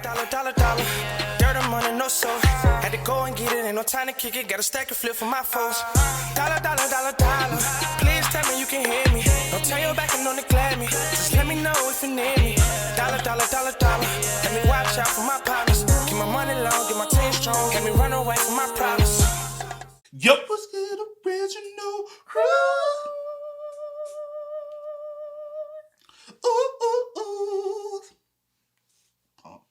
dollar. Dirt and money, no soul. Had to go and get it, ain't no time to kick it. Got a stack of flip for my foes. Dollar. Please tell me you can hear me. Don't turn your back and don't neglect me. Just let me know if you need me. Dollar. Let me watch out for my partners. Keep my money long, get my team strong. Let me run away from my problems. Yup, what's good, original crew? Ooh. Oh.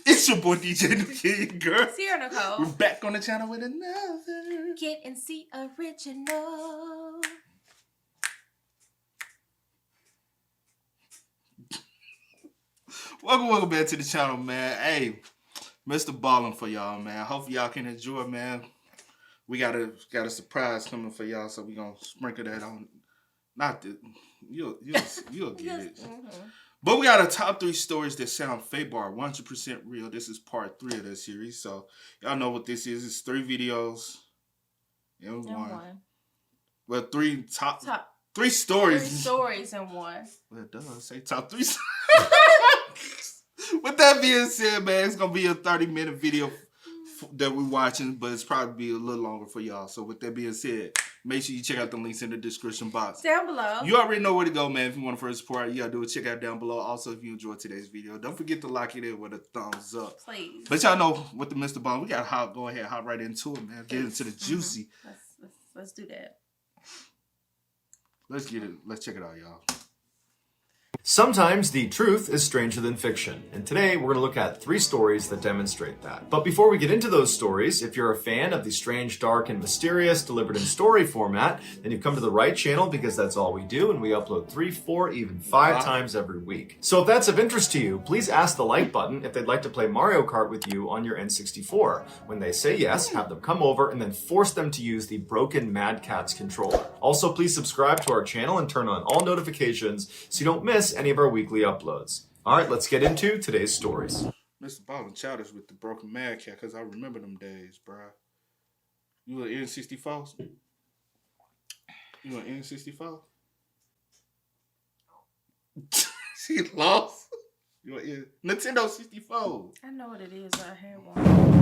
It's your boy DJ New Kid, girl. Sierra Nicole. We're back on the channel with another Kid and C original. Welcome back to the channel, man. Hey, Mr. Ballen for y'all, man. Hopefully y'all can enjoy, man. We got a surprise coming for y'all, so we gonna sprinkle that on. Not that you'll get it. Mm-hmm. But we got a top 3 stories that sound fake bar 100% real. This is part 3 of this series, so y'all know what this is. It's 3 videos in one. Well, 3 top 3 stories. 3 stories in one. Well, it does say top 3 stories. With that being said, man, it's gonna be a 30-minute video that we're watching, but it's probably be a little longer for y'all. So with that being said, make sure you check out the links in the description box. Down below. You already know where to go, man. If you want to first support, you gotta do it. Check out down below. Also, if you enjoyed today's video, don't forget to like it in with a thumbs up. Please. But y'all know with the Mr. Bond, we gotta go ahead, hop right into it, man. Get into the juicy. Let's do that. Let's get it. Let's check it out, y'all. Sometimes the truth is stranger than fiction, and today we're going to look at 3 stories that demonstrate that. But before we get into those stories, if you're a fan of the strange, dark, and mysterious delivered in story format, then you've come to the right channel because that's all we do, and we upload 3, 4, even 5 times every week. So if that's of interest to you, please ask the like button if they'd like to play Mario Kart with you on your N64. When they say yes, have them come over and then force them to use the broken Mad Catz controller. Also, please subscribe to our channel and turn on all notifications so you don't miss any of our weekly uploads. All right, let's get into today's stories. Mr. Ballen childish with the broken Mad Cat, because I remember them days, bro. You an N64? You an N64? She lost. You an Nintendo 64? I know what it is. I had one.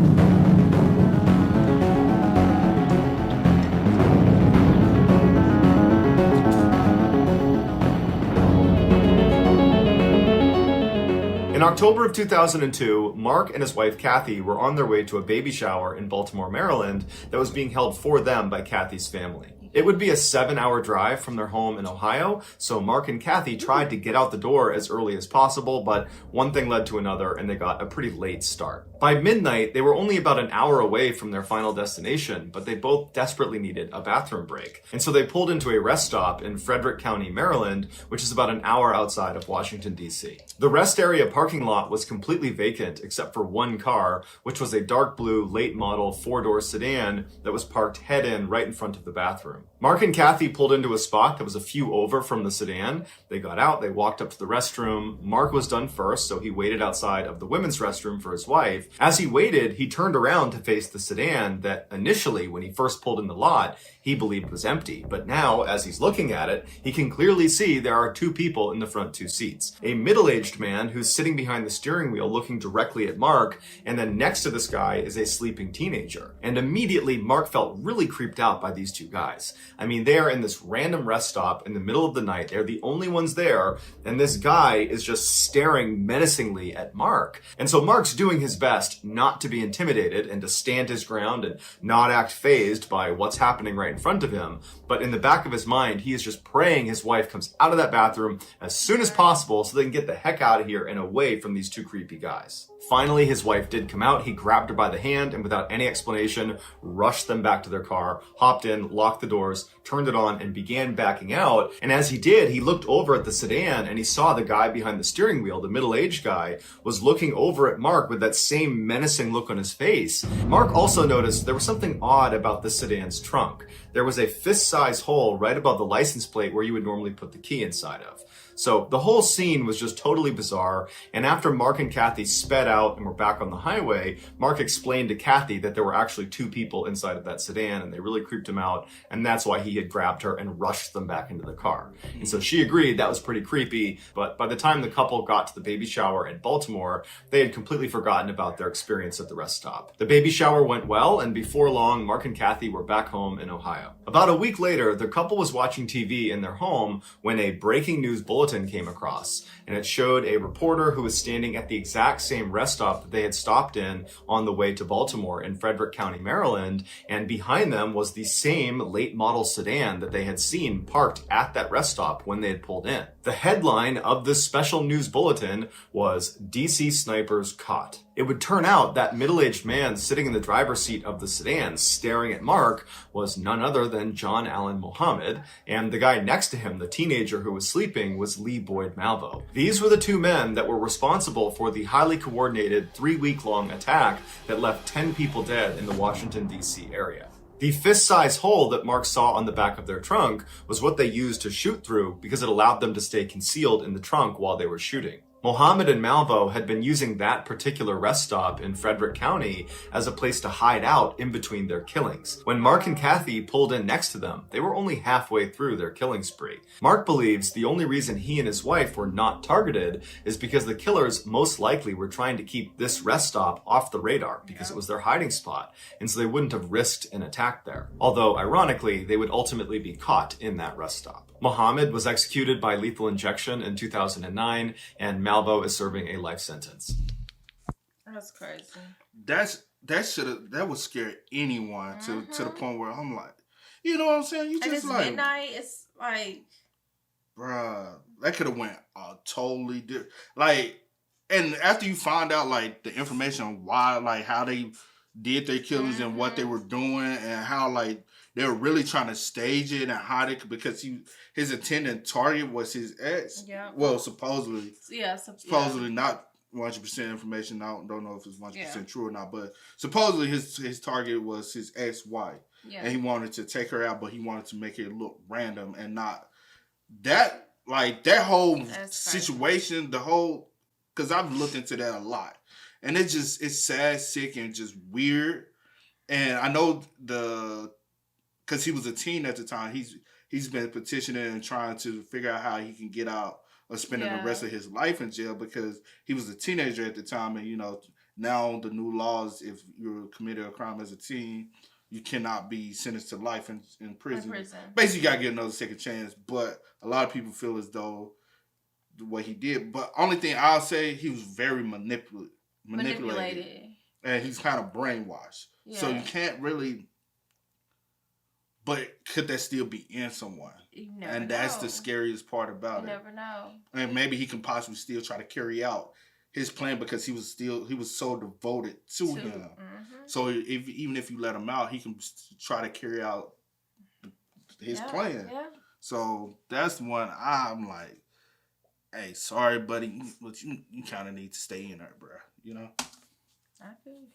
In October of 2002, Mark and his wife Kathy were on their way to a baby shower in Baltimore, Maryland that was being held for them by Kathy's family. It would be a 7-hour drive from their home in Ohio, so Mark and Kathy tried to get out the door as early as possible, but one thing led to another and they got a pretty late start. By midnight, they were only about an hour away from their final destination, but they both desperately needed a bathroom break. And so they pulled into a rest stop in Frederick County, Maryland, which is about an hour outside of Washington, D.C. The rest area parking lot was completely vacant except for one car, which was a dark blue late model 4-door sedan that was parked head-in right in front of the bathroom. Mark and Kathy pulled into a spot that was a few over from the sedan. They got out, they walked up to the restroom. Mark was done first, so he waited outside of the women's restroom for his wife. As he waited, he turned around to face the sedan that initially, when he first pulled in the lot, he believed was empty. But now, as he's looking at it, he can clearly see there are 2 people in the front 2 seats. A middle-aged man who's sitting behind the steering wheel looking directly at Mark, and then next to this guy is a sleeping teenager. And immediately, Mark felt really creeped out by these 2 guys. I mean, they are in this random rest stop in the middle of the night. They're the only ones there, and this guy is just staring menacingly at Mark. And so Mark's doing his best not to be intimidated and to stand his ground and not act fazed by what's happening right in front of him. But in the back of his mind, he is just praying his wife comes out of that bathroom as soon as possible so they can get the heck out of here and away from these 2 creepy guys. Finally, his wife did come out. He grabbed her by the hand and without any explanation, rushed them back to their car, hopped in, locked the doors, turned it on, and began backing out. And as he did, he looked over at the sedan and he saw the guy behind the steering wheel, the middle-aged guy, was looking over at Mark with that same menacing look on his face. Mark also noticed there was something odd about the sedan's trunk. There was a fist-size hole right above the license plate where you would normally put the key inside of. So the whole scene was just totally bizarre, and after Mark and Kathy sped out and were back on the highway, Mark explained to Kathy that there were actually two people inside of that sedan, and they really creeped him out, and that's why he had grabbed her and rushed them back into the car. And so she agreed that was pretty creepy, but by the time the couple got to the baby shower in Baltimore, they had completely forgotten about their experience at the rest stop. The baby shower went well, and before long, Mark and Kathy were back home in Ohio. About a week later, the couple was watching TV in their home when a breaking news bulletin came across, and it showed a reporter who was standing at the exact same rest stop that they had stopped in on the way to Baltimore in Frederick County, Maryland, and behind them was the same late model sedan that they had seen parked at that rest stop when they had pulled in. The headline of this special news bulletin was DC Snipers Caught. It would turn out that middle-aged man sitting in the driver's seat of the sedan staring at Mark was none other than John Allen Muhammad, and the guy next to him, the teenager who was sleeping, was Lee Boyd Malvo. These were the two men that were responsible for the highly coordinated 3-week-long attack that left 10 people dead in the Washington, D.C. area. The fist-size hole that Mark saw on the back of their trunk was what they used to shoot through because it allowed them to stay concealed in the trunk while they were shooting. Mohammed and Malvo had been using that particular rest stop in Frederick County as a place to hide out in between their killings. When Mark and Kathy pulled in next to them, they were only halfway through their killing spree. Mark believes the only reason he and his wife were not targeted is because the killers most likely were trying to keep this rest stop off the radar because it was their hiding spot, and so they wouldn't have risked an attack there. Although, ironically, they would ultimately be caught in that rest stop. Mohammed was executed by lethal injection in 2009, and Malvo is serving a life sentence. That's crazy. That would scare anyone to the point where I'm like, you know what I'm saying? You And just it's like midnight. It's like, bruh, that could have went totally different. Like, and after you find out like the information on why, like how they did their killings and what they were doing and how like they were really trying to stage it and hide it because his intended target was his ex. Yeah. Well, supposedly. yeah. Supposedly not 100% information. I don't know if it's 100% true or not, but supposedly his target was his ex-wife. Yeah. And he wanted to take her out, but he wanted to make it look random and not that, like that whole situation, the whole, because I've looked into that a lot. And it's sad, sick, and just weird. And I know because he was a teen at the time, he's been petitioning and trying to figure out how he can get out of spending the rest of his life in jail because he was a teenager at the time. And, you know, now the new laws, if you committed a crime as a teen, you cannot be sentenced to life in prison. Basically, you got to get another second chance. But a lot of people feel as though what he did. But only thing I'll say, he was very manipulated. And he's kind of brainwashed. Yeah. So you can't really... But could that still be in someone? You never and know. That's the scariest part about it. You never know. And maybe he can possibly still try to carry out his plan because he was so devoted to him. Mm-hmm. So even if you let him out, he can try to carry out his plan. Yeah. So that's one I'm like, hey, sorry, buddy, but you kind of need to stay in there, bro. You know? I feel you.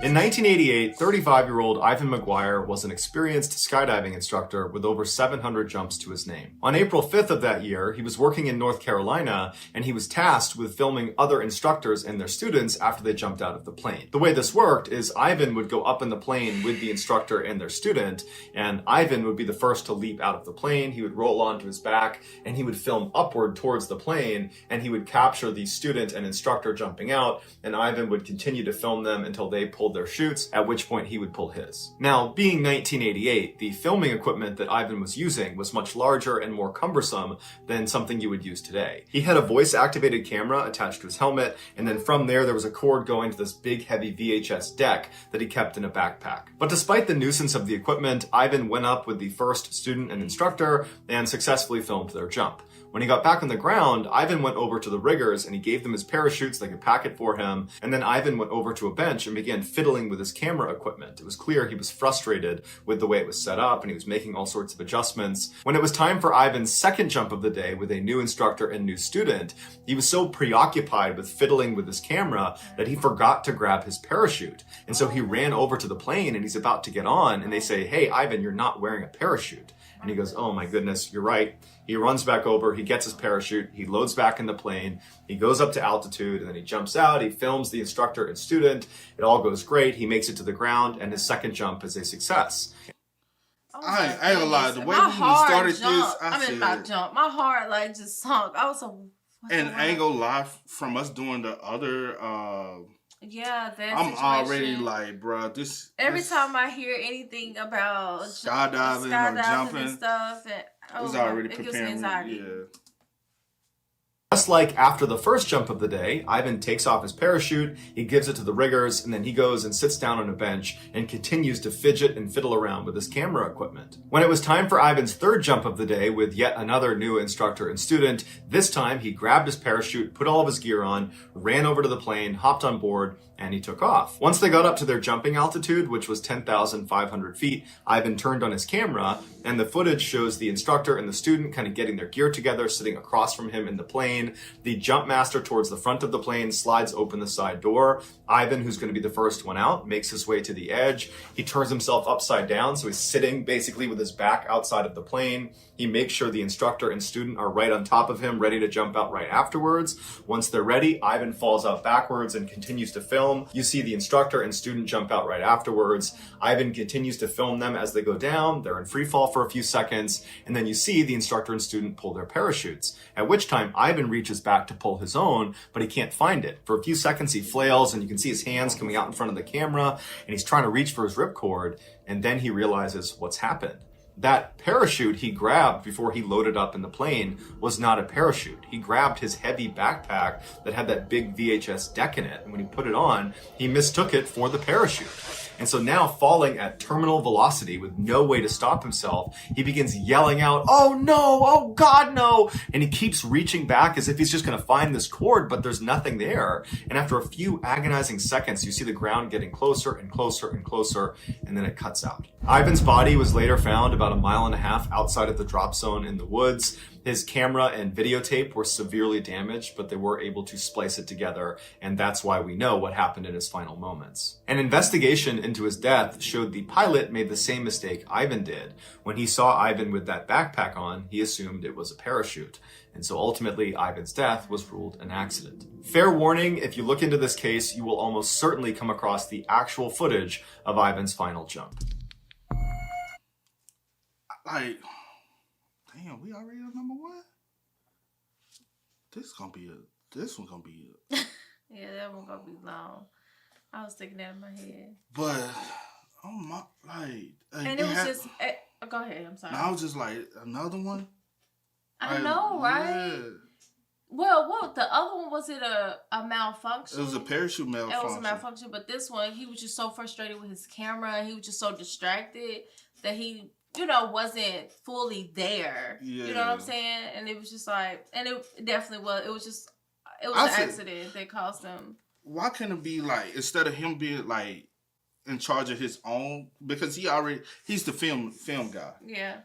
In 1988, 35-year-old Ivan McGuire was an experienced skydiving instructor with over 700 jumps to his name. On April 5th of that year, he was working in North Carolina, and he was tasked with filming other instructors and their students after they jumped out of the plane. The way this worked is Ivan would go up in the plane with the instructor and their student, and Ivan would be the first to leap out of the plane. He would roll onto his back, and he would film upward towards the plane, and he would capture the student and instructor jumping out, and Ivan would continue to film them until they pulled their chutes, at which point he would pull his. Now, being 1988, the filming equipment that Ivan was using was much larger and more cumbersome than something you would use today. He had a voice-activated camera attached to his helmet, and then from there was a cord going to this big heavy VHS deck that he kept in a backpack. But despite the nuisance of the equipment, Ivan went up with the first student and instructor and successfully filmed their jump. When he got back on the ground, Ivan went over to the riggers and he gave them his parachutes, they could pack it for him, and then Ivan went over to a bench and began fiddling with his camera equipment. It was clear he was frustrated with the way it was set up and he was making all sorts of adjustments. When it was time for Ivan's second jump of the day with a new instructor and new student, he was so preoccupied with fiddling with his camera that he forgot to grab his parachute. And so he ran over to the plane and he's about to get on and they say, "Hey, Ivan, you're not wearing a parachute." And he goes, oh my goodness, you're right. He runs back over, he gets his parachute, he loads back in the plane, he goes up to altitude, and then he jumps out, he films the instructor and student. It all goes great. He makes it to the ground, and his second jump is a success. I ain't gonna lie, the way my we heart started this, jumped. I said, not jump. My heart like just sunk. I was so. and I ain't gonna lie, from us doing the other, yeah, that I'm situation. already like, bro, this. Every this, time I hear anything about skydiving or jumping, and stuff, and it was already it gives me preparing me. anxiety. Yeah. Just like after the first jump of the day, Ivan takes off his parachute, he gives it to the riggers, and then he goes and sits down on a bench and continues to fidget and fiddle around with his camera equipment. When it was time for Ivan's third jump of the day with yet another new instructor and student, this time he grabbed his parachute, put all of his gear on, ran over to the plane, hopped on board, and he took off. Once they got up to their jumping altitude, which was 10,500 feet, Ivan turned on his camera, and the footage shows the instructor and the student kind of getting their gear together, sitting across from him in the plane. The jump master towards the front of the plane slides open the side door. Ivan, who's going to be the first one out, makes his way to the edge. He turns himself upside down, so he's sitting basically with his back outside of the plane. He makes sure the instructor and student are right on top of him, ready to jump out right afterwards. Once they're ready, Ivan falls out backwards and continues to film. You see the instructor and student jump out right afterwards. Ivan continues to film them as they go down. They're in free fall for a few seconds, and then you see the instructor and student pull their parachutes, at which time Ivan reaches back to pull his own, but he can't find it. For a few seconds he flails, and you can see his hands coming out in front of the camera, and he's trying to reach for his ripcord, and then he realizes what's happened. That parachute he grabbed before he loaded up in the plane was not a parachute. He grabbed his heavy backpack that had that big VHS deck in it, and when he put it on, he mistook it for the parachute. And so now, falling at terminal velocity with no way to stop himself, he begins yelling out, "Oh no! Oh God, no!" And he keeps reaching back as if he's just going to find this cord, but there's nothing there. And after a few agonizing seconds, you see the ground getting closer and closer and closer, and then it cuts out. Ivan's body was later found about 1.5 miles outside of the drop zone in the woods. His camera and videotape were severely damaged, but they were able to splice it together, and that's why we know what happened in his final moments. An investigation into his death showed the pilot made the same mistake Ivan did. When he saw Ivan with that backpack on, he assumed it was a parachute. And so ultimately, Ivan's death was ruled an accident. Fair warning, if you look into this case, you will almost certainly come across the actual footage of Ivan's final jump. Like, damn, we already on number one? This one gonna be a Yeah, that one gonna be long. I was thinking that in my head. but oh my, like And it was just go ahead, I'm sorry. I was just like, another one? I know, right? Yeah. Well, what the other one, was it a malfunction? It was a parachute malfunction. It was a malfunction, but this one, he was just so frustrated with his camera. He was just so distracted that he, wasn't fully there. Yeah. You know what I'm saying? And it was just like, and it definitely was. It was an accident that caused him. Why can't it be like, instead of him being like in charge of his own, because he's the film guy. Yeah.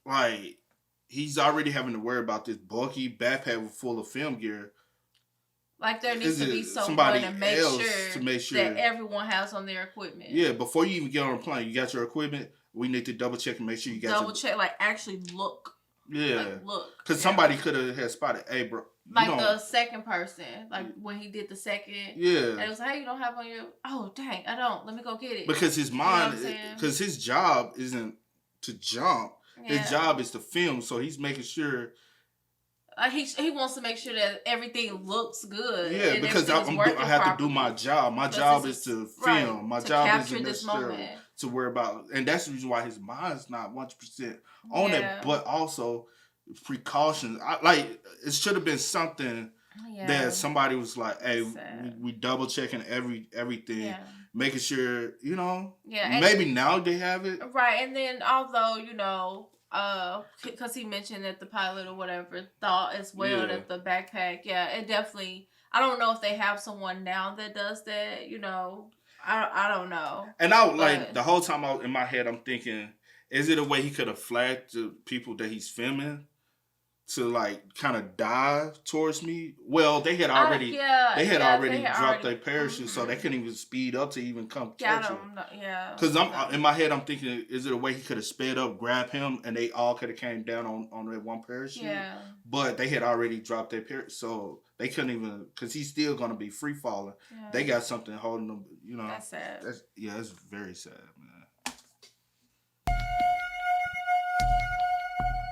Like, he's already having to worry about this bulky backpack full of film gear. Like, there needs to be somebody someone to make sure that everyone has on their equipment. Yeah, before you even get on a plane, you got your equipment. We need to double check and make sure you got check, like actually look. Yeah. Like, look. Because somebody could have spotted, hey, bro. Like the second person. Like when he did the second. Yeah. And it was like, hey, you don't have on your. Oh, dang, I don't. Let me go get it. Because his mind, because his job isn't to jump. Yeah. His job is to film. So he's making sure. He wants to make sure that everything looks good. Yeah, because I have to do my job. My job is to film. Right, my job isn't necessarily to worry about. And that's the reason why his mind's not 100% on it. But also precautions. It should have been something that somebody was like, hey, we double checking everything. Yeah. Making sure, maybe now they have it. Right. And then although, because he mentioned that the pilot or whatever thought as well that the backpack, it definitely, I don't know if they have someone now that does that, I don't know. And the whole time in my head, I'm thinking, is it a way he could have flagged the people that he's filming to like kind of dive towards me. Well, they had already dropped their parachute, so they couldn't even speed up to even come catch him. Because in my head, I'm thinking, is it a way he could have sped up, grab him, and they all could have came down on that one parachute? Yeah. But they had already dropped their parachute, so they couldn't even, because he's still gonna be free falling. Yeah. They got something holding them. You know, that's sad. It's very sad, man.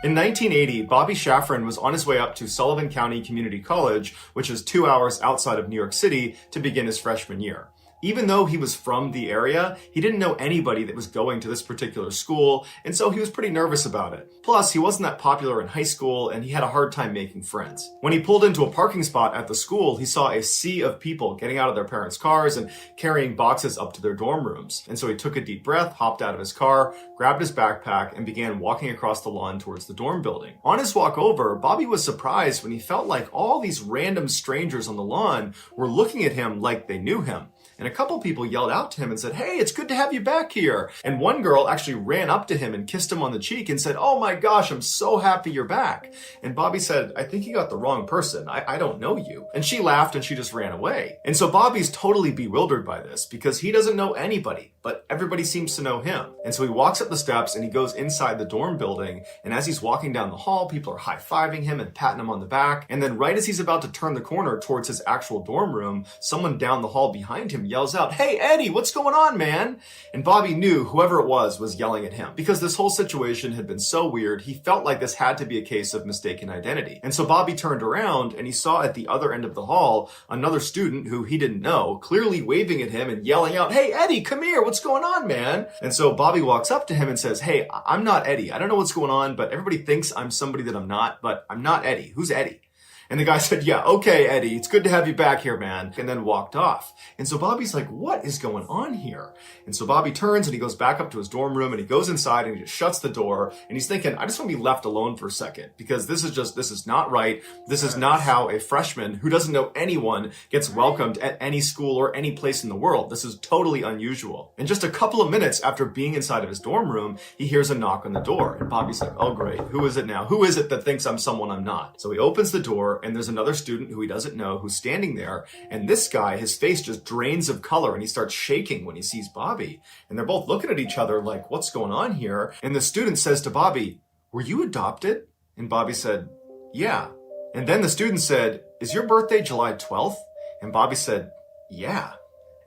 In 1980, Bobby Shafran was on his way up to Sullivan County Community College, which is 2 hours outside of New York City, to begin his freshman year. Even though he was from the area, he didn't know anybody that was going to this particular school, and so he was pretty nervous about it. Plus, he wasn't that popular in high school, and he had a hard time making friends. When he pulled into a parking spot at the school, he saw a sea of people getting out of their parents' cars and carrying boxes up to their dorm rooms. And so he took a deep breath, hopped out of his car, grabbed his backpack, and began walking across the lawn towards the dorm building. On his walk over, Bobby was surprised when he felt like all these random strangers on the lawn were looking at him like they knew him. And a couple people yelled out to him and said, "Hey, it's good to have you back here." And one girl actually ran up to him and kissed him on the cheek and said, "Oh my gosh, I'm so happy you're back." And Bobby said, "I think you got the wrong person. I don't know you." And she laughed and she just ran away. And so Bobby's totally bewildered by this because he doesn't know anybody, but everybody seems to know him. And so he walks up the steps and he goes inside the dorm building. And as he's walking down the hall, people are high-fiving him and patting him on the back. And then right as he's about to turn the corner towards his actual dorm room, someone down the hall behind him yells out, "Hey, Eddie, what's going on, man?" And Bobby knew whoever it was yelling at him. Because this whole situation had been so weird, he felt like this had to be a case of mistaken identity. And so Bobby turned around and he saw at the other end of the hall another student who he didn't know, clearly waving at him and yelling out, "Hey, Eddie, come here. What's going on, man?" And so Bobby walks up to him and says, "Hey, I'm not Eddie. I don't know what's going on, but everybody thinks I'm somebody that I'm not, but I'm not Eddie. Who's Eddie?" And the guy said, "Yeah, okay, Eddie, it's good to have you back here, man," and then walked off. And so Bobby's like, what is going on here? And so Bobby turns and he goes back up to his dorm room and he goes inside and he just shuts the door. And he's thinking, I just want to be left alone for a second because this is not right. This is not how a freshman who doesn't know anyone gets welcomed at any school or any place in the world. This is totally unusual. And just a couple of minutes after being inside of his dorm room, he hears a knock on the door. And Bobby's like, oh great, who is it now? Who is it that thinks I'm someone I'm not? So he opens the door and there's another student who he doesn't know who's standing there. And this guy, his face just drains of color and he starts shaking when he sees Bobby. And they're both looking at each other like, what's going on here? And the student says to Bobby, "Were you adopted?" And Bobby said, "Yeah." And then the student said, "Is your birthday July 12th? And Bobby said, "Yeah."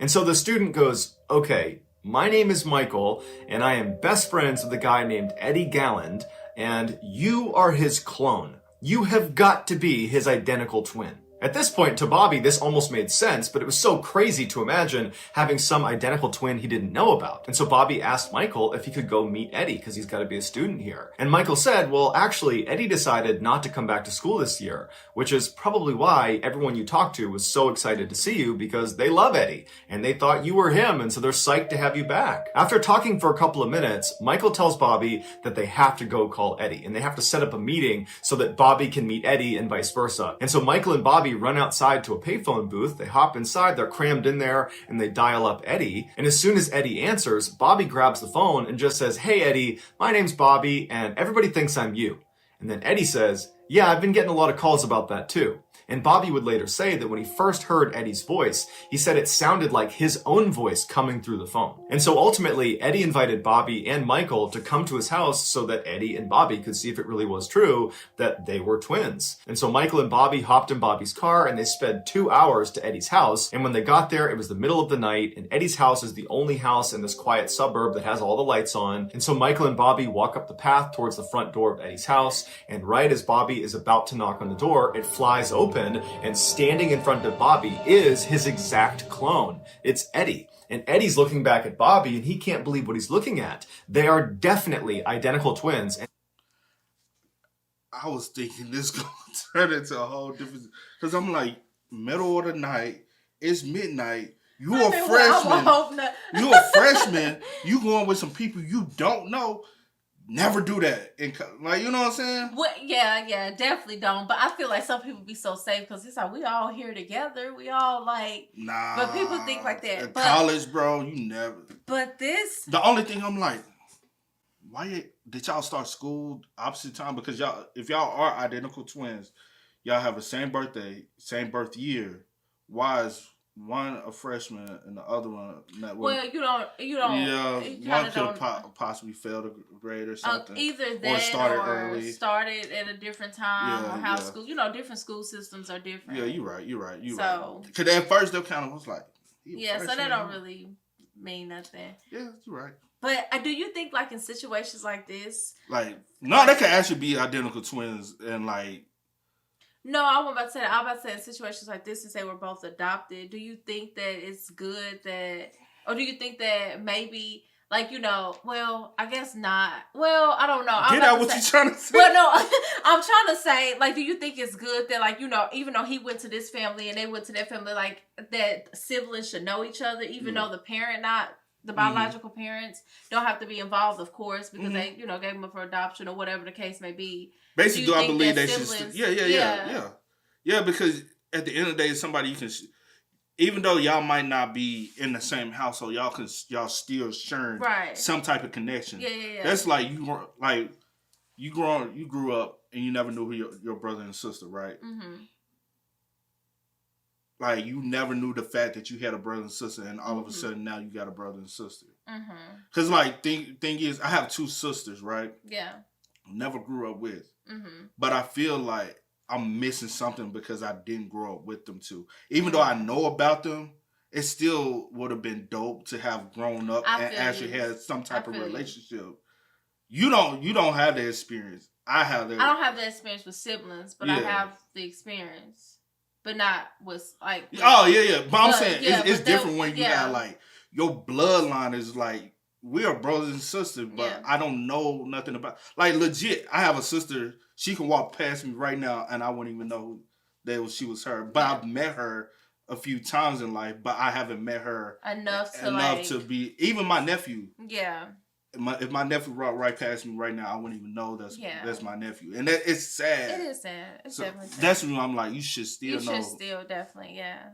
And so the student goes, "Okay, my name is Michael and I am best friends with a guy named Eddie Galland and you are his clone. You have got to be his identical twin." At this point, to Bobby, this almost made sense, but it was so crazy to imagine having some identical twin he didn't know about. And so Bobby asked Michael if he could go meet Eddie, because he's got to be a student here. And Michael said, well, actually, Eddie decided not to come back to school this year, which is probably why everyone you talked to was so excited to see you, because they love Eddie, and they thought you were him, and so they're psyched to have you back. After talking for a couple of minutes, Michael tells Bobby that they have to go call Eddie, and they have to set up a meeting so that Bobby can meet Eddie and vice versa. And so Michael and Bobby run outside to a payphone booth. They hop inside, they're crammed in there, and they dial up Eddie. And as soon as Eddie answers, Bobby grabs the phone and just says, "Hey Eddie, my name's Bobby, and everybody thinks I'm you." And then Eddie says, "Yeah, I've been getting a lot of calls about that too." And Bobby would later say that when he first heard Eddie's voice, he said it sounded like his own voice coming through the phone. And so ultimately, Eddie invited Bobby and Michael to come to his house so that Eddie and Bobby could see if it really was true that they were twins. And so Michael and Bobby hopped in Bobby's car and they sped 2 hours to Eddie's house. And when they got there, it was the middle of the night, and Eddie's house is the only house in this quiet suburb that has all the lights on. And so Michael and Bobby walk up the path towards the front door of Eddie's house, and right as Bobby is about to knock on the door, it flies open, and standing in front of Bobby is his exact clone. It's Eddie. And Eddie's looking back at Bobby, and he can't believe what he's looking at. They are definitely identical twins. I was thinking this going to turn into a whole different... Because I'm like, middle of the night, it's midnight, you're a freshman. You're a freshman. You going with some people you don't know. Never do that. Like, you know what I'm saying? Well, yeah, definitely don't. But I feel like some people be so safe because it's like we all here together. We all like... Nah. But people think like that. At college, bro, you never... But this... The only thing I'm like, did y'all start school opposite time? Because if y'all are identical twins, y'all have the same birthday, same birth year. Why is one a freshman and the other one not? Well, you don't. Yeah, one could have possibly failed a grade or something. Either that or started at a different time, or how school. Different school systems are different. Yeah, you're right. So, right. Because at first they kind of was like, so that don't really mean nothing. Yeah, you're right. But do you think, like, in situations like this, like, no, they could actually be identical twins and like. No, I'm about to say in situations like this, since they were both adopted, do you think that it's good that, or do you think that maybe, like, well, I guess not. Well, I don't know. Get out what you're trying to say. Well, no, I'm trying to say, like, do you think it's good that, like, even though he went to this family and they went to that family, like, that siblings should know each other, even though the biological parents don't have to be involved, of course, because they, gave them up for adoption or whatever the case may be. Basically, I believe they should. Yeah. Because at the end of the day, somebody you can, even though y'all might not be in the same household, y'all still sharing some type of connection. Yeah. That's like you grew up and you never knew who your brother and sister, right? Mm-hmm. Like, you never knew the fact that you had a brother and sister, and all of a sudden now you got a brother and sister. Because, like, thing is, I have two sisters, right? Yeah. Never grew up with. But I feel like I'm missing something because I didn't grow up with them too. Even though I know about them, it still would have been dope to have grown up and actually had some type of relationship. You don't have that experience. I don't have that experience with siblings, but I have the experience. But not with, like... But I'm saying it's different when you have, like, your bloodline is, like, we are brothers and sisters, but I don't know nothing about... Like, legit, I have a sister, she can walk past me right now, and I wouldn't even know she was her. But I've met her a few times in life, but I haven't met her enough to be... Even my nephew. Yeah. If my nephew walked right past me right now, I wouldn't even know that's my nephew. And it's sad. It is sad. It's definitely sad. That's when I'm like, you should still know. You should still, definitely, yeah.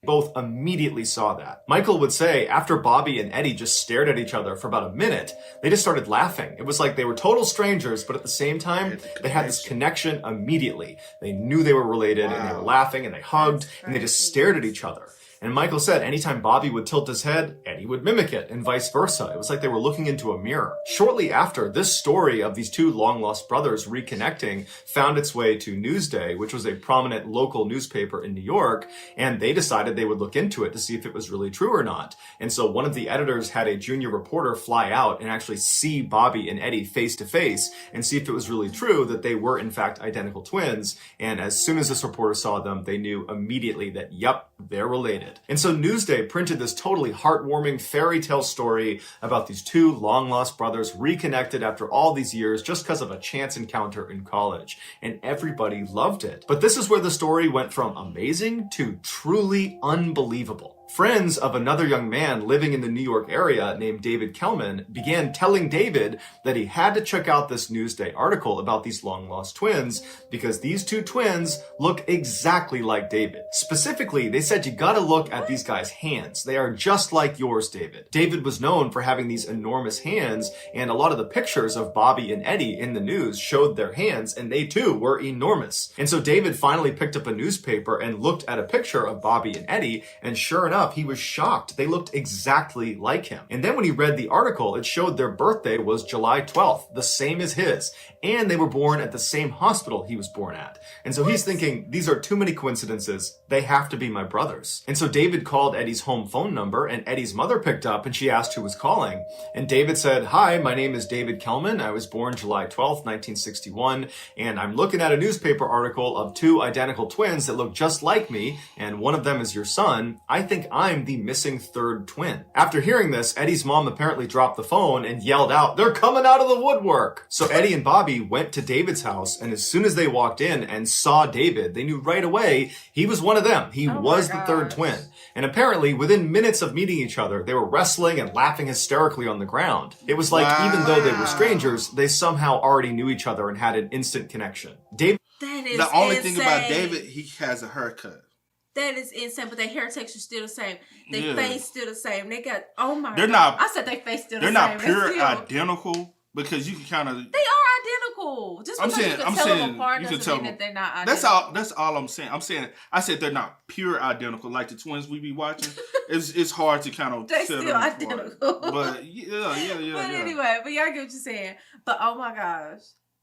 Both immediately saw that. Michael would say after Bobby and Eddie just stared at each other for about a minute, they just started laughing. It was like they were total strangers, but at the same time, they had this connection immediately. They knew they were related, and they were laughing, and they hugged, and they just stared at each other. And Michael said anytime Bobby would tilt his head, Eddie would mimic it, and vice versa. It was like they were looking into a mirror. Shortly after, this story of these two long-lost brothers reconnecting found its way to Newsday, which was a prominent local newspaper in New York, and they decided they would look into it to see if it was really true or not. And so one of the editors had a junior reporter fly out and actually see Bobby and Eddie face to face and see if it was really true that they were in fact identical twins. And as soon as this reporter saw them, they knew immediately that, yep, they're related. And so Newsday printed this totally heartwarming fairy tale story about these two long-lost brothers reconnected after all these years just because of a chance encounter in college. And everybody loved it. But this is where the story went from amazing to truly unbelievable. Friends of another young man living in the New York area named David Kelman began telling David that he had to check out this Newsday article about these long-lost twins because these two twins look exactly like David. Specifically, they said you gotta look at these guys' hands. They are just like yours, David. David was known for having these enormous hands, and a lot of the pictures of Bobby and Eddie in the news showed their hands, and they too were enormous. And so David finally picked up a newspaper and looked at a picture of Bobby and Eddie, and sure enough, he was shocked. They looked exactly like him. And then when he read the article, it showed their birthday was July 12th, the same as his. And they were born at the same hospital he was born at. And so he's thinking, these are too many coincidences. They have to be my brothers. And so David called Eddie's home phone number, and Eddie's mother picked up, and she asked who was calling. And David said, "Hi, my name is David Kelman. I was born July 12th, 1961, and I'm looking at a newspaper article of two identical twins that look just like me, and one of them is your son. I think I'm the missing third twin." After hearing this, Eddie's mom apparently dropped the phone and yelled out, "They're coming out of the woodwork." So Eddie and Bobby went to David's house, and as soon as they walked in and saw David, they knew right away he was one of them. He was the third twin. And apparently, within minutes of meeting each other, they were wrestling and laughing hysterically on the ground. It was like, even though they were strangers, they somehow already knew each other and had an instant connection. David. That is the only insane. thing about David, he has a haircut. That is insane, but their hair texture still the same. Their face still the same. They got they're not. I said their face still the same. They're not pure identical because you can kind of. They are identical. Just because you can tell them apart doesn't mean that they're not identical. That's all I'm saying. I said they're not pure identical like the twins we be watching. it's hard to kind of. They're still identical. But yeah. But anyway, but y'all get what you're saying. But oh my gosh.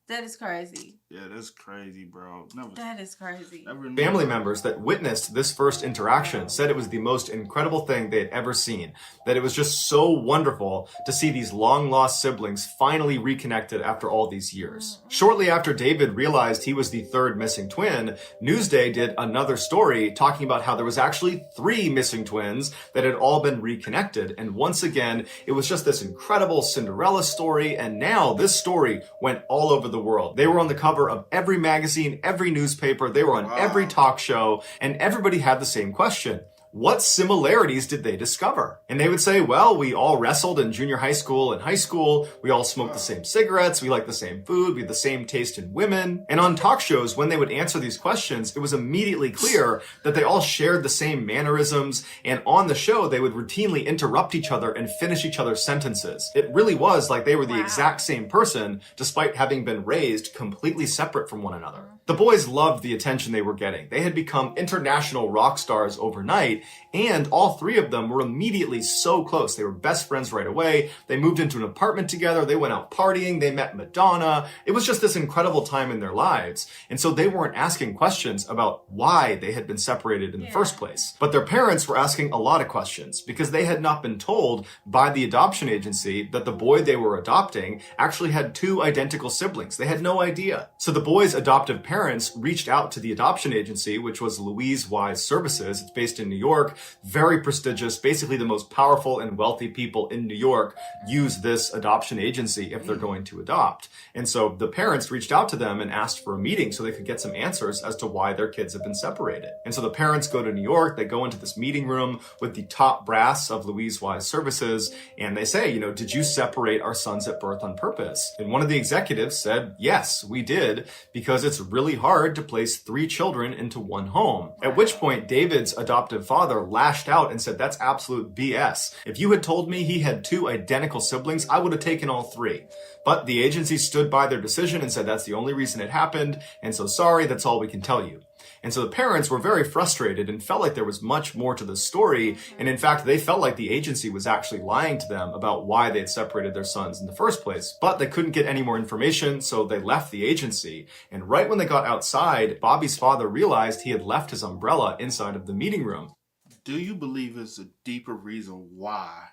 That is crazy. Yeah, that's crazy, bro. That is crazy. Family members that witnessed this first interaction said it was the most incredible thing they had ever seen. That it was just so wonderful to see these long-lost siblings finally reconnected after all these years. Shortly after David realized he was the third missing twin, Newsday did another story talking about how there was actually 3 missing twins that had all been reconnected. And once again, it was just this incredible Cinderella story. And now this story went all over the world. They were on the cover of every magazine, every newspaper, they were on every talk show, and everybody had the same question. What similarities did they discover? And they would say, well, we all wrestled in junior high school and high school. We all smoked the same cigarettes. We like the same food. We had the same taste in women. And on talk shows, when they would answer these questions, it was immediately clear that they all shared the same mannerisms. And on the show, they would routinely interrupt each other and finish each other's sentences. It really was like they were the exact same person, despite having been raised completely separate from one another. The boys loved the attention they were getting. They had become international rock stars overnight, and all 3 of them were immediately so close. They were best friends right away. They moved into an apartment together. They went out partying. They met Madonna. It was just this incredible time in their lives. And so they weren't asking questions about why they had been separated in the first place. But their parents were asking a lot of questions because they had not been told by the adoption agency that the boy they were adopting actually had 2 identical siblings. They had no idea. So the boy's adoptive parents reached out to the adoption agency, which was Louise Wise Services. It's based in New York, very prestigious, basically the most powerful and wealthy people in New York use this adoption agency if they're going to adopt. And so the parents reached out to them and asked for a meeting so they could get some answers as to why their kids have been separated. And so the parents go to New York, they go into this meeting room with the top brass of Louise Wise Services, and they say, did you separate our sons at birth on purpose? And one of the executives said, yes, we did, because it's really hard to place 3 children into one home. At which point, David's adoptive father lashed out and said, that's absolute BS. If you had told me he had 2 identical siblings, I would have taken all 3. But the agency stood by their decision and said that's the only reason it happened, and so sorry, that's all we can tell you. And so the parents were very frustrated and felt like there was much more to the story. And in fact, they felt like the agency was actually lying to them about why they had separated their sons in the first place. But they couldn't get any more information, so they left the agency. And right when they got outside, Bobby's father realized he had left his umbrella inside of the meeting room. Do you believe it's a deeper reason why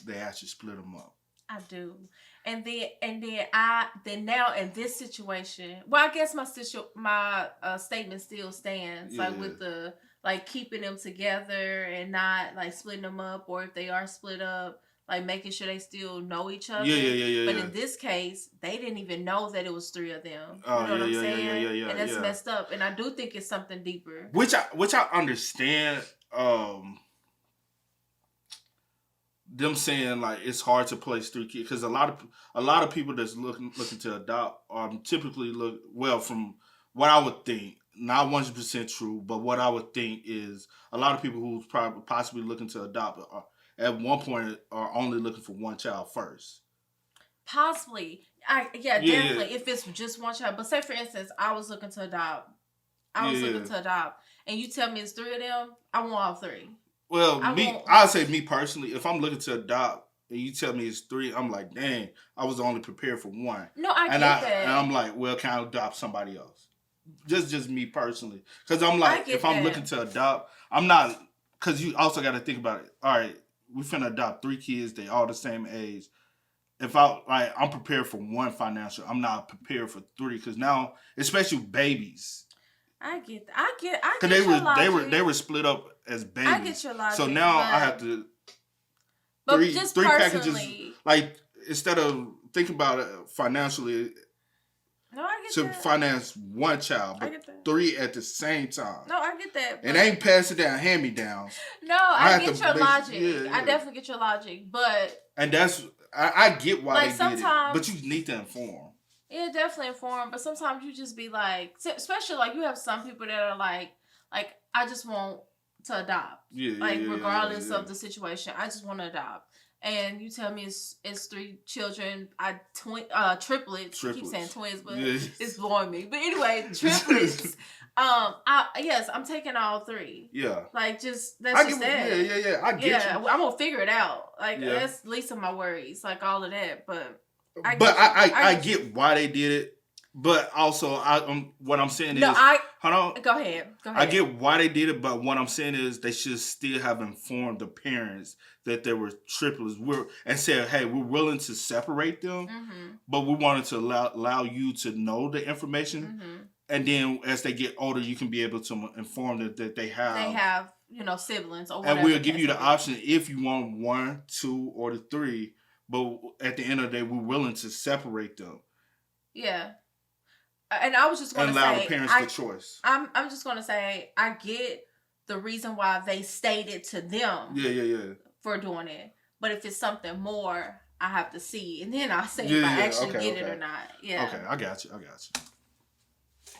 they actually split them up? I do. And then now in this situation, well, I guess my statement still stands, like with the keeping them together and not splitting them up, or if they are split up, making sure they still know each other. Yeah. But in this case, they didn't even know that it was 3 of them. You know what I'm saying? Yeah. And that's messed up. And I do think it's something deeper. Which I understand. Them saying it's hard to place 3 kids because a lot of people that's looking to adopt typically from what I would think, not 100% true, but what I would think is a lot of people who's probably possibly looking to adopt at one point are only looking for one child first. Possibly, definitely. If it's just one child, but say for instance, I was looking to adopt, and you tell me it's 3 of them, I want all 3. Well, I'd say me personally, if I'm looking to adopt and you tell me it's 3, I'm like, dang, I was only prepared for 1. No, I get that. And I'm like, well, can I adopt somebody else? Just me personally. Because I'm like, if I'm looking to adopt, I'm not, because you also got to think about it. All right, we finna adopt 3 kids, they all the same age. If I'm prepared for 1 financial, I'm not prepared for 3, because now, especially babies. I get your logic. They were split up as babies. I get your logic. So now I have to three packages. Instead of thinking about it financially, finance 1 child, but 3 at the same time. No, I get that. It ain't passing down hand-me-downs. No, I get your logic. Yeah. I definitely get your logic, but I get why they did it, but you need to inform. Yeah, definitely inform, but sometimes you just be especially you have some people that are like, I just want to adopt. Regardless of the situation, I just want to adopt. And you tell me it's 3 children, triplets. I keep saying twins, but it's blowing me. But anyway, triplets. I'm taking all 3. Yeah. Like that's Yeah. I get you. I'm gonna figure it out. Like that's least of my worries. Like all of that, but I get why they did it. But also, what I'm saying is, hold on. Go ahead. I get why they did it, but what I'm saying is they should still have informed the parents that there were triplets. And said, hey, we're willing to separate them, but we wanted to allow you to know the information. And then as they get older, you can be able to inform them that they have siblings or whatever. And we'll give you the option if you want 1, 2, or the 3. But at the end of the day, we're willing to separate them. Yeah. And I was just going to say, allow the parents the choice. I'm just going to say, I get the reason why they stated to them. Yeah. For doing it, but if it's something more, I have to see, and then I'll say if I actually get it or not. Yeah. Okay, I got you.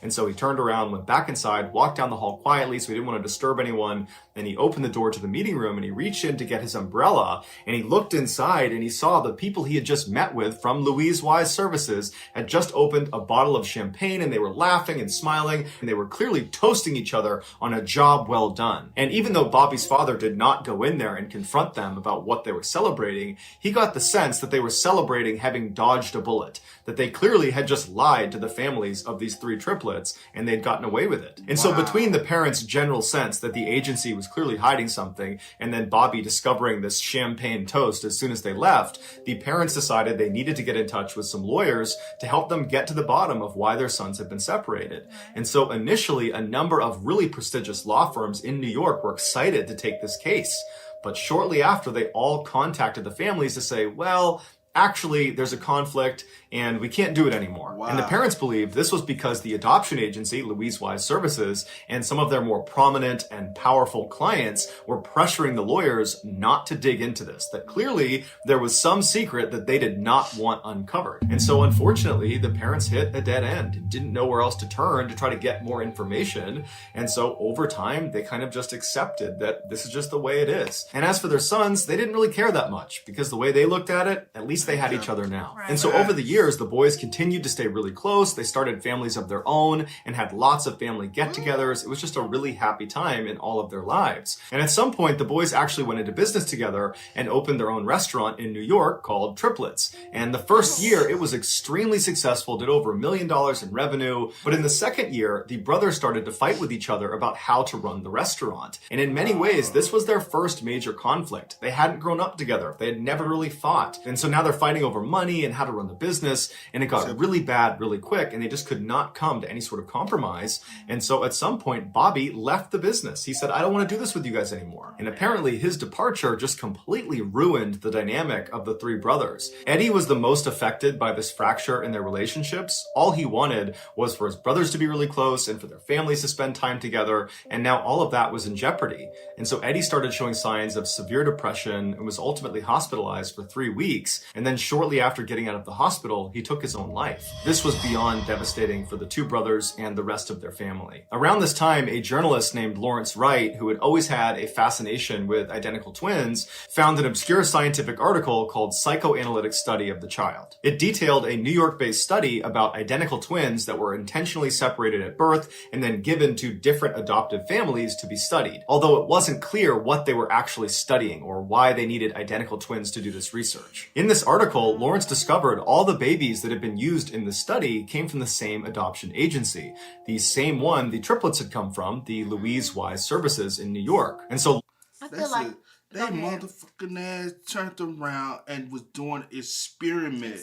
And so he turned around, went back inside, walked down the hall quietly so he didn't want to disturb anyone. Then he opened the door to the meeting room and he reached in to get his umbrella. And he looked inside and he saw the people he had just met with from Louise Wise Services had just opened a bottle of champagne, and they were laughing and smiling, and they were clearly toasting each other on a job well done. And even though Bobby's father did not go in there and confront them about what they were celebrating, he got the sense that they were celebrating having dodged a bullet, that they clearly had just lied to the families of these 3 triplets and they'd gotten away with it. And so between the parents' general sense that the agency was clearly hiding something and then Bobby discovering this champagne toast as soon as they left, the parents decided they needed to get in touch with some lawyers to help them get to the bottom of why their sons had been separated. And so initially, a number of really prestigious law firms in New York were excited to take this case. But shortly after, they all contacted the families to say, well, actually, there's a conflict and we can't do it anymore. Wow. And the parents believed this was because the adoption agency, Louise Wise Services, and some of their more prominent and powerful clients were pressuring the lawyers not to dig into this, that clearly there was some secret that they did not want uncovered. And so unfortunately, the parents hit a dead end and didn't know where else to turn to try to get more information. And so over time, they kind of just accepted that this is just the way it is. And as for their sons, they didn't really care that much because the way they looked at it, at least they had each other now. Right. And so over the years, the boys continued to stay really close. They started families of their own and had lots of family get-togethers. It was just a really happy time in all of their lives. And at some point, the boys actually went into business together and opened their own restaurant in New York called Triplets. And the first year, it was extremely successful, did over $1 million in revenue. But in the second year, the brothers started to fight with each other about how to run the restaurant. And in many ways, this was their first major conflict. They hadn't grown up together. They had never really fought. And so now they're fighting over money and how to run the business. And it got really bad really quick, and they just could not come to any sort of compromise. And so at some point, Bobby left the business. He said, I don't want to do this with you guys anymore. And apparently his departure just completely ruined the dynamic of the 3 brothers. Eddie was the most affected by this fracture in their relationships. All he wanted was for his brothers to be really close and for their families to spend time together. And now all of that was in jeopardy. And so Eddie started showing signs of severe depression and was ultimately hospitalized for 3 weeks. And then shortly after getting out of the hospital, he took his own life. This was beyond devastating for the 2 brothers and the rest of their family. Around this time, a journalist named Lawrence Wright, who had always had a fascination with identical twins, found an obscure scientific article called Psychoanalytic Study of the Child. It detailed a New York-based study about identical twins that were intentionally separated at birth and then given to different adoptive families to be studied, although it wasn't clear what they were actually studying or why they needed identical twins to do this research. In this article, Lawrence discovered all the babies that had been used in the study came from the same adoption agency, the same one the triplets had come from, the Louise Wise Services in New York. And so I feel like they motherfucking ass turned around and was doing experiment.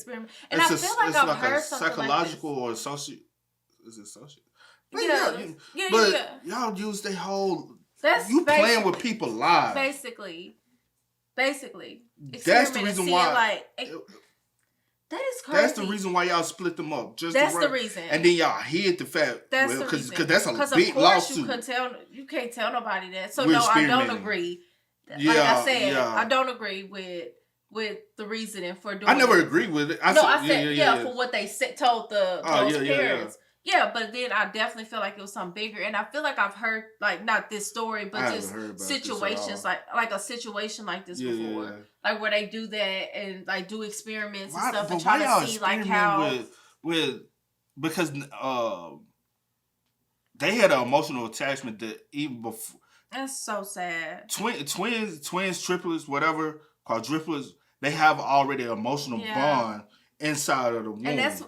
And I feel like I've heard something psychological like or social. Is it social? Yeah. Y'all use their whole. You playing with people's lives. Basically. That's the reason why. That is crazy. That's the reason why y'all split them up. That's the reason. And then y'all hid the fact. That's the reason. Because that's a big lawsuit. You can't tell nobody that. So no, I don't agree. Like I said, I don't agree with the reasoning for doing. I never agreed with it. I said for what they told those parents. Yeah, but then I definitely feel like it was something bigger, and I feel like I've heard like not this story, but just situations like a situation like this before, like where they do that and like do experiments and stuff and try to see like how because they had an emotional attachment that even before. That's so sad. Twins, triplets, whatever, quadruplets, they have already an emotional bond inside of the womb. And that's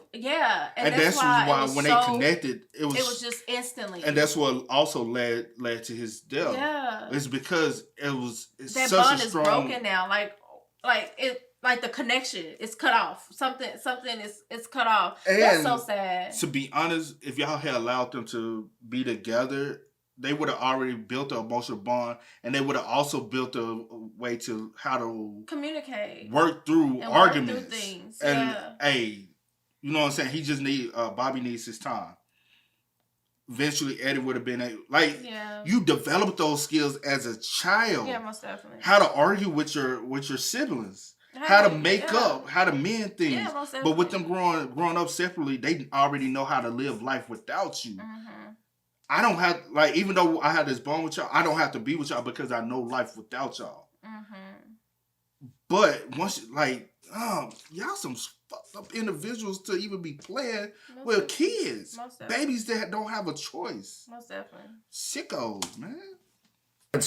why when they connected, it was just instantly. And that's what also led to his death. Yeah, it's because it's that such bond a strong, is broken now. Like the connection is cut off. Something is cut off. And that's so sad. To be honest, if y'all had allowed them to be together, they would have already built an emotional bond, and they would have also built a way to how to communicate, work through arguments, work through things. And hey, you know what I'm saying? He just Bobby needs his time. Eventually, Eddie would have been you develop those skills as a child. Yeah, most definitely. How to argue with your siblings. How to make up, how to mend things. Yeah, most but with them growing up separately, they already know how to live life without you. Mm-hmm. I don't have, even though I have this bond with y'all, I don't have to be with y'all because I know life without y'all. Mm-hmm. But once, y'all some fucked up individuals to even be playing with kids. Babies that don't have a choice. Most definitely. Sickos, man.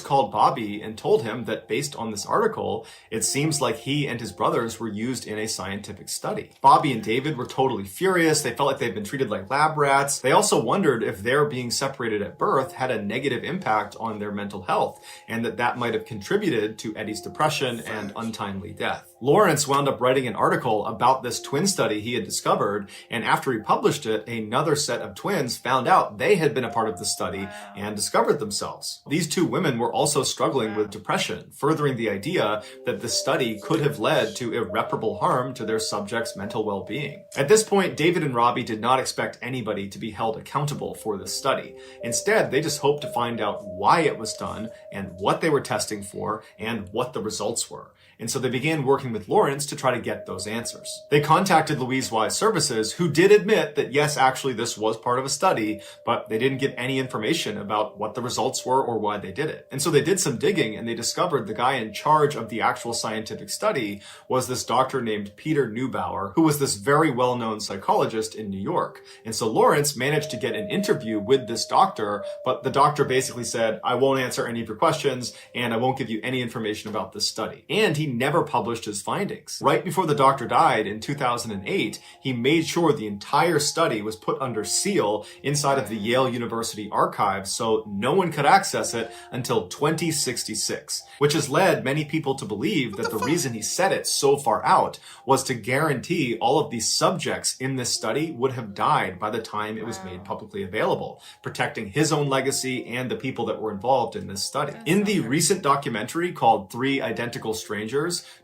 Called Bobby and told him that based on this article, it seems like he and his brothers were used in a scientific study. Bobby and David were totally furious. They felt like they'd been treated like lab rats. They also wondered if their being separated at birth had a negative impact on their mental health, and that might have contributed to Eddie's depression and untimely death. Lawrence wound up writing an article about this twin study he had discovered, and after he published it, another set of twins found out they had been a part of the study and discovered themselves. These two women were also struggling with depression, furthering the idea that the study could have led to irreparable harm to their subjects' mental well-being. At this point, David and Robbie did not expect anybody to be held accountable for this study. Instead, they just hoped to find out why it was done and what they were testing for and what the results were. And so they began working with Lawrence to try to get those answers. They contacted Louise Wise Services, who did admit that yes, actually this was part of a study, but they didn't give any information about what the results were or why they did it. And so they did some digging and they discovered the guy in charge of the actual scientific study was this doctor named Peter Neubauer, who was this very well-known psychologist in New York. And so Lawrence managed to get an interview with this doctor, but the doctor basically said, I won't answer any of your questions and I won't give you any information about this study. And he never published his findings. Right before the doctor died in 2008, he made sure the entire study was put under seal inside of the Yale University archives so no one could access it until 2066, which has led many people to believe that the reason he set it so far out was to guarantee all of these subjects in this study would have died by the time it was made publicly available, protecting his own legacy and the people that were involved in this study. In the recent documentary called 3 Identical Strangers,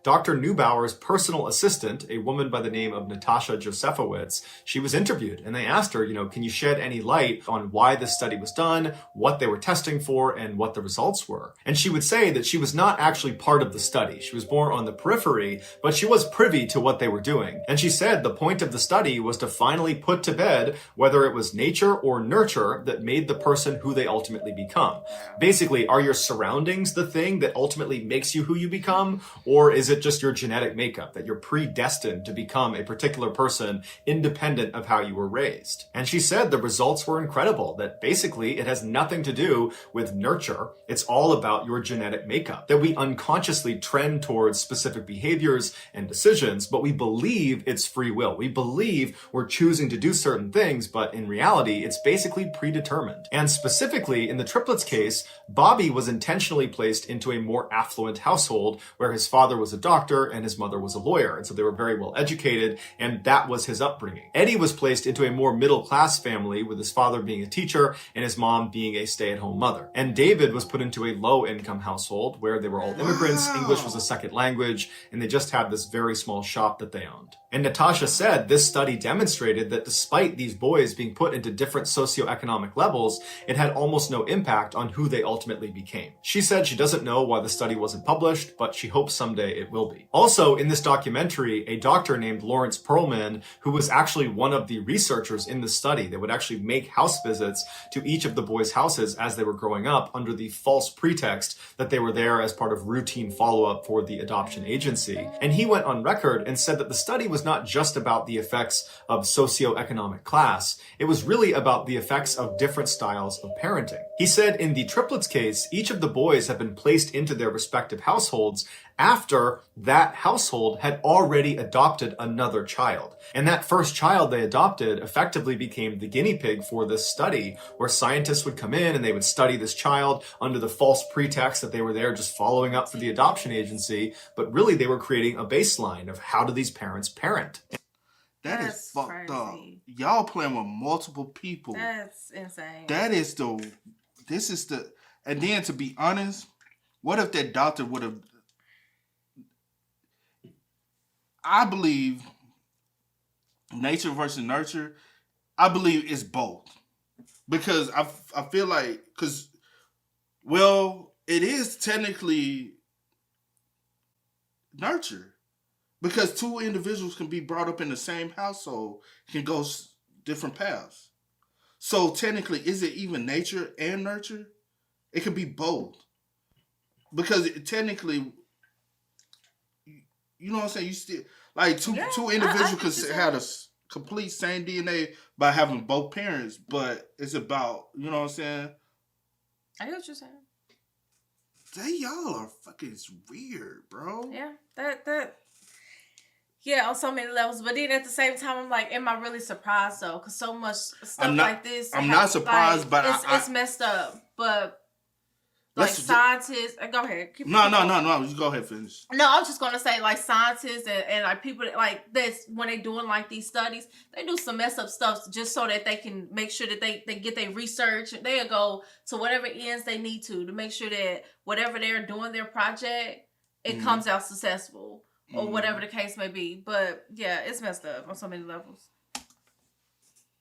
Dr. Neubauer's personal assistant, a woman by the name of Natasha Josefowitz, she was interviewed and they asked her, can you shed any light on why this study was done, what they were testing for, and what the results were? And she would say that she was not actually part of the study. She was more on the periphery, but she was privy to what they were doing. And she said the point of the study was to finally put to bed whether it was nature or nurture that made the person who they ultimately become. Basically, are your surroundings the thing that ultimately makes you who you become? Or is it just your genetic makeup, that you're predestined to become a particular person independent of how you were raised? And she said the results were incredible, that basically it has nothing to do with nurture. It's all about your genetic makeup, that we unconsciously trend towards specific behaviors and decisions, but we believe it's free will. We believe we're choosing to do certain things, but in reality, it's basically predetermined. And specifically in the triplets case, Bobby was intentionally placed into a more affluent household where his father was a doctor and his mother was a lawyer. And so they were very well educated, and that was his upbringing. Eddie was placed into a more middle-class family with his father being a teacher and his mom being a stay-at-home mother. And David was put into a low-income household where they were all immigrants, English was a second language, and they just had this very small shop that they owned. And Natasha said this study demonstrated that despite these boys being put into different socioeconomic levels, it had almost no impact on who they ultimately became. She said she doesn't know why the study wasn't published, but she hopes someday it will be. Also, in this documentary, a doctor named Lawrence Perlman, who was actually one of the researchers in the study that would actually make house visits to each of the boys' houses as they were growing up under the false pretext that they were there as part of routine follow-up for the adoption agency. And he went on record and said that the study was not just about the effects of socioeconomic class, it was really about the effects of different styles of parenting. He said in the triplets case, each of the boys had been placed into their respective households after that household had already adopted another child. And that first child they adopted effectively became the guinea pig for this study, where scientists would come in and they would study this child under the false pretext that they were there just following up for the adoption agency, but really they were creating a baseline of how do these parents parent. That's fucked crazy. Up. Y'all playing with multiple people. That's insane. And then to be honest, what if that doctor would have, I believe nature versus nurture, I believe it's both. Because I feel like, it is technically nurture. Because two individuals can be brought up in the same household, can go different paths. So technically, is it even nature and nurture? It could be both. Because technically, you know what I'm saying? You still, like, two individuals could have a complete same DNA by having both parents, but it's about, you know what I'm saying? I get what you're saying. Y'all are fucking weird, bro. Yeah, yeah, on so many levels. But then at the same time, I'm like, am I really surprised though? Because so much stuff like this. I'm not surprised, but it's messed up. But like scientists, go ahead. No. You go ahead, finish. No, I was just gonna say like scientists and like people like this when they doing like these studies, they do some mess up stuff just so that they can make sure that they get their research. They'll go to whatever ends they need to make sure that whatever they're doing their project, it comes out successful. Or whatever the case may be. But yeah, it's messed up on so many levels.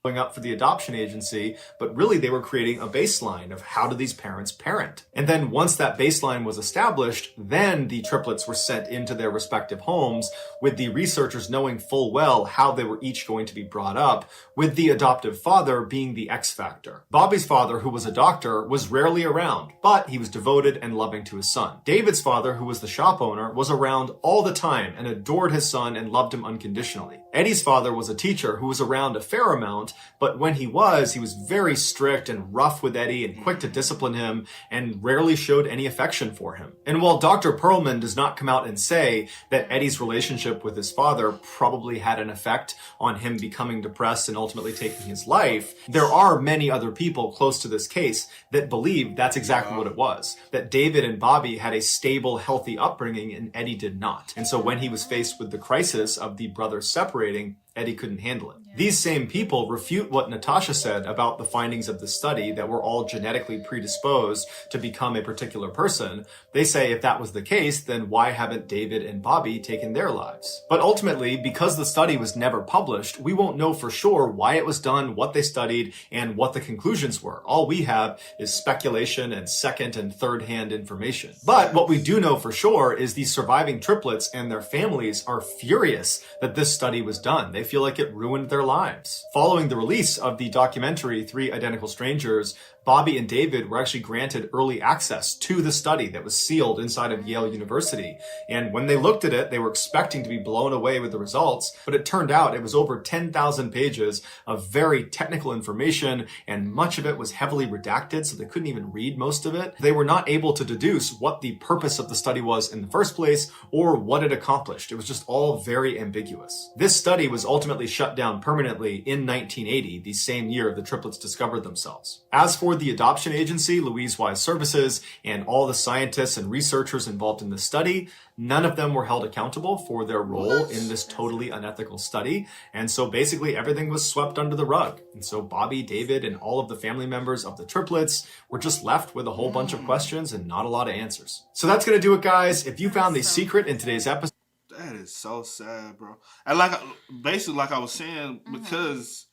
Going up for the adoption agency, but really they were creating a baseline of how do these parents parent. And then once that baseline was established, then the triplets were sent into their respective homes with the researchers knowing full well how they were each going to be brought up, with the adoptive father being the X factor. Bobby's father, who was a doctor, was rarely around, but he was devoted and loving to his son. David's father, who was the shop owner, was around all the time and adored his son and loved him unconditionally. Eddie's father was a teacher who was around a fair amount, but when he was very strict and rough with Eddie and quick to discipline him and rarely showed any affection for him. And while Dr. Perlman does not come out and say that Eddie's relationship with his father probably had an effect on him becoming depressed and ultimately taking his life, there are many other people close to this case that believe that's exactly what it was. That David and Bobby had a stable, healthy upbringing and Eddie did not. And so when he was faced with the crisis of the brothers separating, Eddie couldn't handle it. Yeah. These same people refute what Natasha said about the findings of the study that we're all genetically predisposed to become a particular person. They say if that was the case, then why haven't David and Bobby taken their lives? But ultimately, because the study was never published, we won't know for sure why it was done, what they studied, and what the conclusions were. All we have is speculation and second and third hand information. But what we do know for sure is these surviving triplets and their families are furious that this study was done. They feel like it ruined their lives. Following the release of the documentary 3 Identical Strangers, Bobby and David were actually granted early access to the study that was sealed inside of Yale University. And when they looked at it, they were expecting to be blown away with the results, but it turned out it was over 10,000 pages of very technical information, and much of it was heavily redacted, so they couldn't even read most of it. They were not able to deduce what the purpose of the study was in the first place, or what it accomplished. It was just all very ambiguous. This study was ultimately shut down permanently in 1980, the same year the triplets discovered themselves. As for for the adoption agency, Louise Wise Services, and all the scientists and researchers involved in the study, none of them were held accountable for their role in this totally unethical study. And so basically everything was swept under the rug. And so Bobby, David, and all of the family members of the triplets were just left with a whole bunch of questions and not a lot of answers. So that's going to do it, guys. If you found the secret in today's episode, that is so sad, bro. And like, basically, like I was saying, because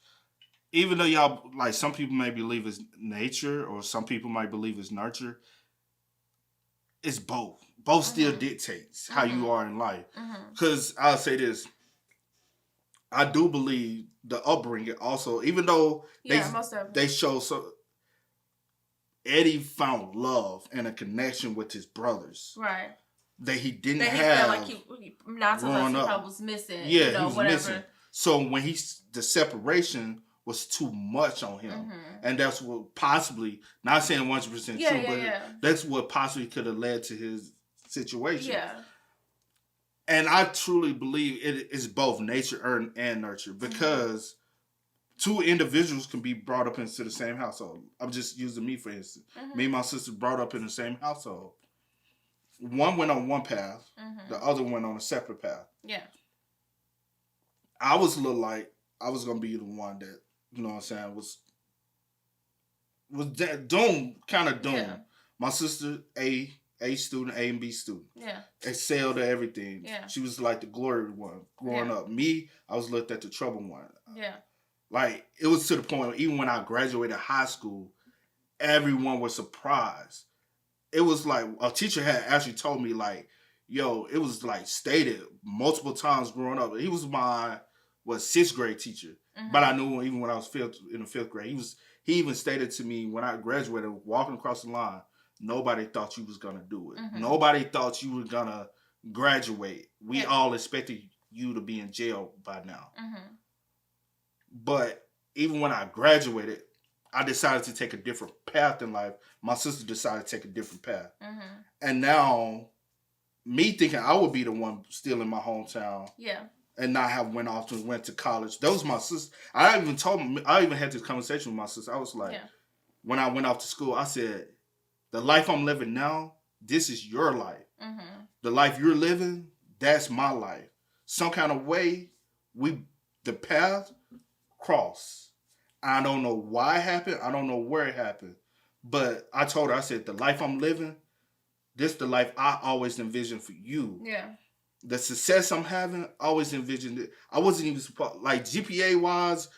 even though y'all, like, some people may believe it's nature or some people might believe it's nurture, it's both. Both still dictates how you are in life. Because I'll say this, I do believe the upbringing also, even though they show so. Eddie found love and a connection with his brothers. Right. That he didn't that he have. felt like he probably was missing. Yeah, you know, he was whatever. missing. So when the separation was too much on him. And that's what possibly, not saying 100% true, but that's what possibly could have led to his situation. Yeah. And I truly believe it is both nature and nurture, because two individuals can be brought up into the same household. I'm just using me for instance. Me and my sister brought up in the same household. One went on one path, the other went on a separate path. Yeah. I was a little like, I was going to be the one that, you know what I'm saying, was doomed, kind of doomed. Yeah. My sister, A student, A and B student. Yeah. Excelled at everything. Yeah. She was like the glory one growing up. Me, I was looked at the trouble one. Yeah. Like, it was to the point where even when I graduated high school, everyone was surprised. It was like, a teacher had actually told me, like, yo, it was like stated multiple times growing up. He was my, 6th grade teacher. But I knew even when I was in the 5th grade, he even stated to me when I graduated, walking across the line, nobody thought you was going to do it. Nobody thought you were going to graduate. We all expected you to be in jail by now. But even when I graduated, I decided to take a different path in life. My sister decided to take a different path. And now, me thinking I would be the one still in my hometown. Yeah. And not have went to college. That was my sister. I even had this conversation with my sister. I was like, when I went off to school, I said, the life I'm living now, this is your life. The life you're living, that's my life. Some kind of way, the path cross. I don't know why it happened. I don't know where it happened. But I told her, I said, the life I'm living, this the life I always envisioned for you. Yeah. The success I'm having, I always envisioned it. I wasn't even supposed, like, GPA wise,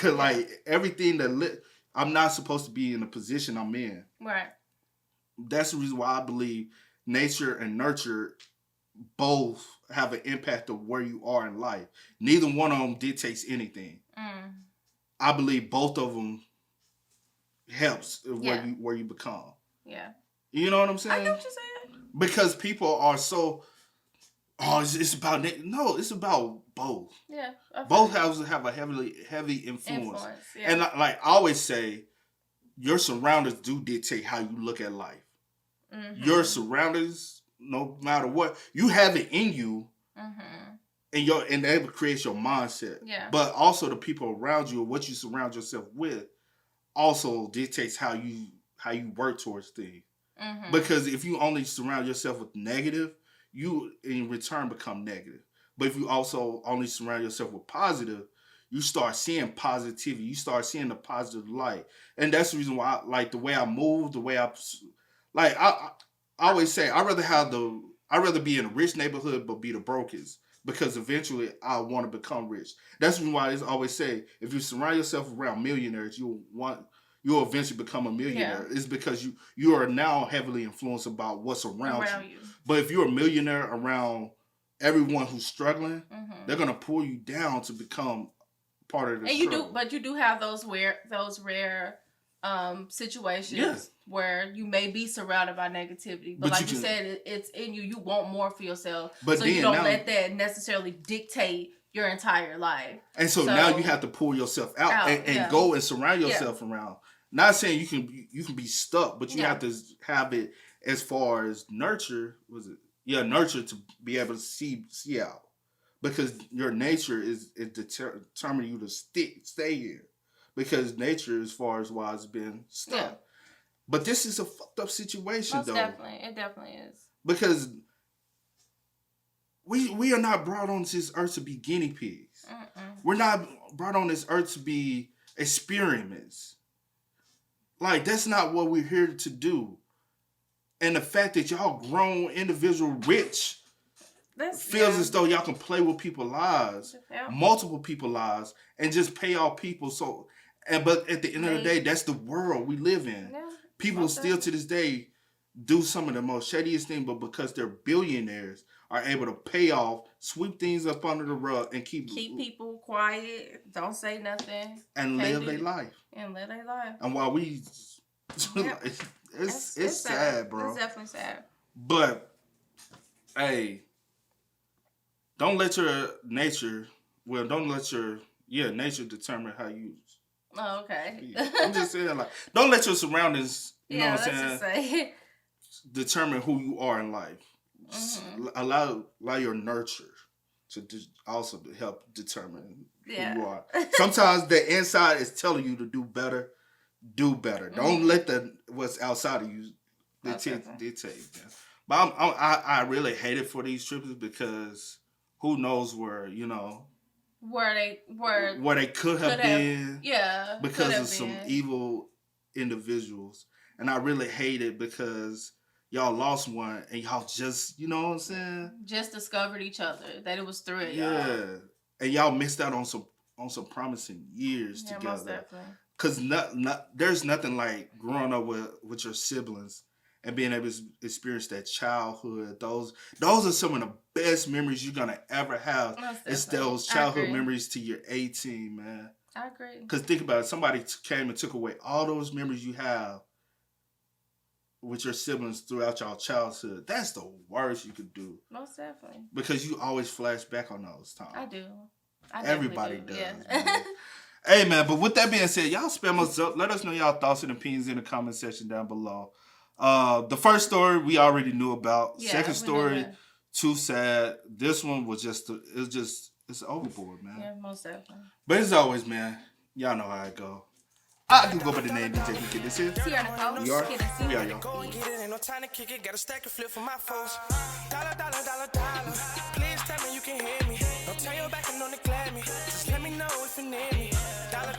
like, everything I'm not supposed to be in the position I'm in. Right. That's the reason why I believe nature and nurture both have an impact of where you are in life. Neither one of them dictates anything. I believe both of them helps where you become. Yeah. You know what I'm saying? I get what you're saying. Because people are so, it's about, no, it's about both. Yeah. Both houses have a heavy influence. Yeah. And like I always say, your surroundings do dictate how you look at life. Your surroundings, no matter what, you have it in you, and that creates your mindset. Yeah. But also the people around you, or what you surround yourself with, also dictates how you work towards things. Because if you only surround yourself with negative, you in return become negative. But if you also only surround yourself with positive, you start seeing positivity. You start seeing the positive light. And that's the reason why like the way I move, the way I always say, I'd rather be in a rich neighborhood but be the brokest, because eventually I want to become rich. That's the reason why I always say, if you surround yourself around millionaires, you'll eventually become a millionaire. It's because you are now heavily influenced about what's around you. But if you're a millionaire around everyone who's struggling, they're gonna pull you down to become part of the struggle. But you do have those rare situations where you may be surrounded by negativity, but like you said, it's in you. You want more for yourself, so you don't let that necessarily dictate your entire life. And so now you have to pull yourself out and go and surround yourself around. Not saying you can be stuck, but you have to have it as far as nurture. Nurture to be able to see out, because your nature is determining you to stay here. Because nature, as far as why it's been stuck. But this is a fucked up situation, Most though. definitely. It definitely is. Because we are not brought on this earth to be guinea pigs. We're not brought on this earth to be experiments. Like, that's not what we're here to do. And the fact that y'all grown, individual, rich, feels as though y'all can play with people's lives, multiple people's lives, and just pay off people. But at the end of the day, that's the world we live in. Yeah, people still to this day do some of the most shadiest things, but because they're billionaires, are able to pay off, sweep things up under the rug, and keep people quiet, don't say nothing, and live their life. And while we, it's sad, bro. It's definitely sad. But hey, don't let your nature determine how you. Oh, okay. I'm just saying, like, don't let your surroundings, you know what I'm saying, just say. determine who you are in life. Allow your nurture to also help determine who you are. Sometimes the inside is telling you to do better. Do better. Don't let what's outside of you dictate. But I really hate it for these trippers because who knows where where they could have been. Yeah. Because of some evil individuals, and I really hate it because y'all lost one, and y'all just, you know what I'm saying? Just discovered each other, that it was three of y'all. Yeah. And y'all missed out on some promising years together. Most definitely. Because there's nothing like growing up with your siblings and being able to experience that childhood. Those are some of the best memories you're going to ever have. It's those childhood memories to your 18, man. I agree. Because think about it. Somebody came and took away all those memories you have with your siblings throughout your childhood. That's the worst you could do. Most definitely. Because you always flash back on those times. I do. Everybody does. Yeah. Hey, man, but with that being said, y'all spam us up. Let us know y'all thoughts and opinions in the comment section down below. The first story we already knew about. Yeah, second story, too sad. This one was it's overboard, man. Yeah, most definitely. But as always, man, y'all know how it go. I do go by the name DJ Who Kid This Is. We are, y'all. Go and get it, ain't no time to kick it. Got a stack of flip for my foes. Dollar. Please tell me you can hear me. Don't turn your back and don't neglect me. Just let me know if you need me. Dollar.